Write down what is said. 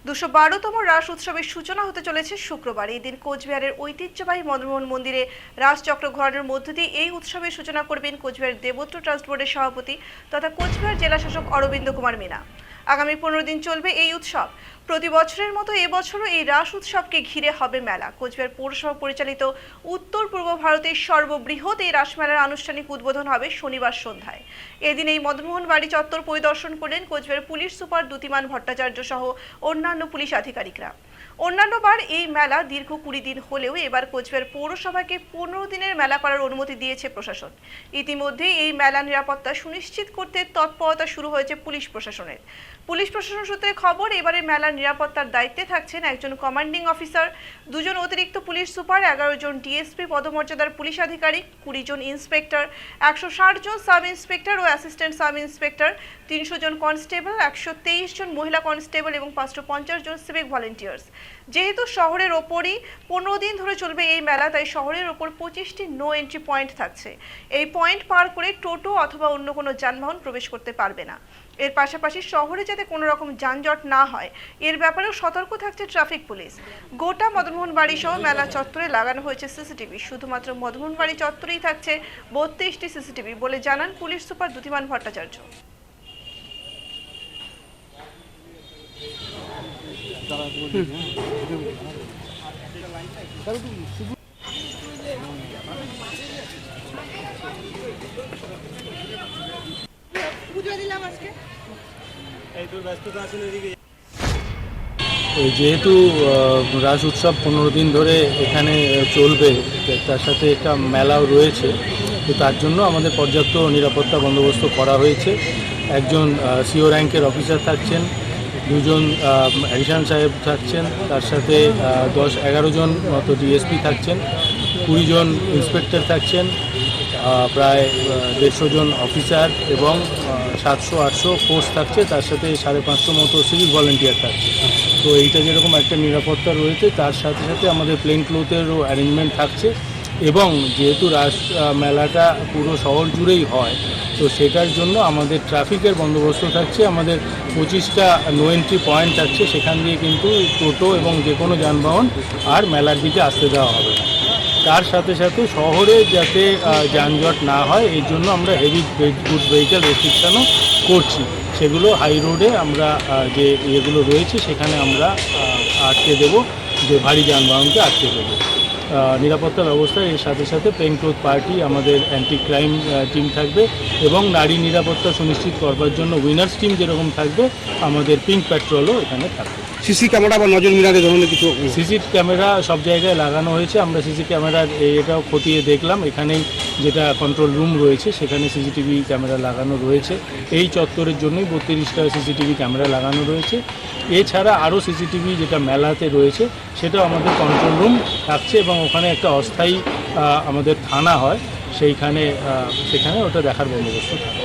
২১২তম রাস উৎসবের সূচনা হতে চলেছে শুক্রবার। এই দিন কোচবিহারের ঐতিহ্যবাহী মদনমোহন মন্দিরে রাসচক্র ঘোরানোর মধ্য দিয়ে এই উৎসবের সূচনা করবেন কোচবিহার দেবত্র ট্রাস্ট বোর্ডের সভাপতি তথা কোচবিহার জেলাশাসক অরবিন্দ কুমার মীনা। আগামী 15 দিন চলবে এই উৎসব। প্রতি বছরের মতো এবছরও এই রাস উৎসবকে ঘিরে হবে মেলা। কোচবিহার পৌরসভা পরিচালিত উত্তর পূর্ব ভারতের সর্ববৃহৎ এই রাসমেলার আনুষ্ঠানিক উদ্বোধন হবে শনিবার সন্ধ্যায়। এদিন এই মদনমোহন বাড়ি চত্বর পরিদর্শন করলেন কোচবিহার পুলিশ সুপার দ্যুতিমান ভট্টাচার্য সহ অন্যান্য পুলিশ আধিকারিকরা। অন্যান্যবার এই মেলা দীর্ঘ 20 দিন হলেও এবার কোচবিহার পৌরসভাকে 15 দিনের মেলা করার অনুমতি দিয়েছে প্রশাসন। ইতিমধ্যে এই মেলা নিরাপত্তা সুনিশ্চিত করতে তৎপরতা শুরু হয়েছে পুলিশ প্রশাসনের। পুলিশ প্রশাসন সূত্রে খবর, এবারে মেলার নিরাপত্তার দায়িত্বে থাকছেন একজন কমান্ডিং অফিসার, 2 জন অতিরিক্ত পুলিশ সুপার, 11 জন ডিএসপি পদমর্যাদার পুলিশ আধিকারিক, 20 জন ইন্সপেক্টর, 160 জন সাব ইন্সপেক্টর ও অ্যাসিস্ট্যান্ট সাব ইন্সপেক্টর, 300 জন কনস্টেবল, 123 জন মহিলা কনস্টেবল এবং 550 জন সিভিক ভলেন্টিয়ার্স। যেহেতু শহরের ওপরই 15 দিন ধরে চলবে এই মেলা, তাই শহরের ওপর 25টি নো এন্ট্রি পয়েন্ট থাকছে। এই পয়েন্ট পার করে টোটো অথবা অন্য কোনো যানবাহন প্রবেশ করতে পারবে না। এর পাশাপাশি শহরে যাতে কোনো রকম যানজট না হয় এর ব্যাপারেও সতর্ক থাকছে ট্রাফিক পুলিশ। গোটা মদনমোহন বাড়ি সহ মেলা চত্বরে লাগানো হয়েছে সিসিটিভি। শুধুমাত্র মদনমোহন বাড়ি চত্বরেই থাকছে 32টি সিসিটিভি বলে জানান পুলিশ সুপার দ্যুতিমান ভট্টাচার্য। যেহেতু রাস উৎসব 15 দিন ধরে এখানে চলবে, তার সাথে একটা মেলাও রয়েছে, তো তার জন্য আমাদের পর্যাপ্ত নিরাপত্তা বন্দোবস্ত করা হয়েছে। একজন সিও র্যাঙ্কের অফিসার থাকছেন, 2 জন অ্যাডিশনাল সাহেব থাকছেন, তার সাথে 10-11 জন মতো ডিএসপি থাকছেন, 20 জন ইন্সপেক্টর থাকছেন, প্রায় 150 জন অফিসার এবং 700-800 ফোর্স থাকছে, তার সাথে 550 মতো সিভিক ভলেন্টিয়ার থাকছে। তো এইটা যেরকম একটা নিরাপত্তা রয়েছে, তার সাথে সাথে আমাদের প্লেন ক্লোথেরও অ্যারেঞ্জমেন্ট থাকছে। এবং যেহেতু রাস মেলাটা পুরো শহর জুড়েই হয়, তো সেটার জন্য আমাদের ট্রাফিকের বন্দোবস্ত থাকছে। আমাদের 25টা নো এন্ট্রি পয়েন্ট থাকছে, সেখান দিয়ে কিন্তু টোটো এবং যে কোনো যানবাহন আর মেলার দিকে আসতে দেওয়া হবে না। তার সাথে সাথে শহরে যাতে যানজট না হয় এই জন্য আমরা হেভি গুড ভেহিক্যাল রেস্ট্রিকশানও করছি। সেগুলো হাই রোডে আমরা যে ইয়েগুলো রয়েছে সেখানে আমরা আটকে দেবো, যে ভারী যানবাহনকে আটকে দেবো। নিরাপত্তা ব্যবস্থা এর সাথে সাথে প্লেন ক্লোথ পার্টি, আমাদের অ্যান্টি ক্রাইম টিম থাকবে এবং নারী নিরাপত্তা সুনিশ্চিত করবার জন্য উইনার্স টিম যেরকম থাকবে, আমাদের পিঙ্ক প্যাট্রোলও এখানে থাকবে। সিসি ক্যামেরা বা নজর মিনারে ধরনের কিছু? সিসি ক্যামেরা সব জায়গায় লাগানো হয়েছে। আমরা সিসি ক্যামেরার এটাও খতিয়ে দেখলাম, এখানেই যেটা কন্ট্রোল রুম রয়েছে সেখানে সিসিটিভি ক্যামেরা লাগানো রয়েছে। এই চত্বরের জন্যই 32টা সিসিটিভি ক্যামেরা লাগানো রয়েছে। এছাড়া আরও সিসিটিভি যেটা মেলাতে রয়েছে সেটাও আমাদের কন্ট্রোল রুম থাকছে এবং ওখানে একটা অস্থায়ী আমাদের থানা হয়, সেখানে ওটা দেখার বন্দোবস্ত থাকে।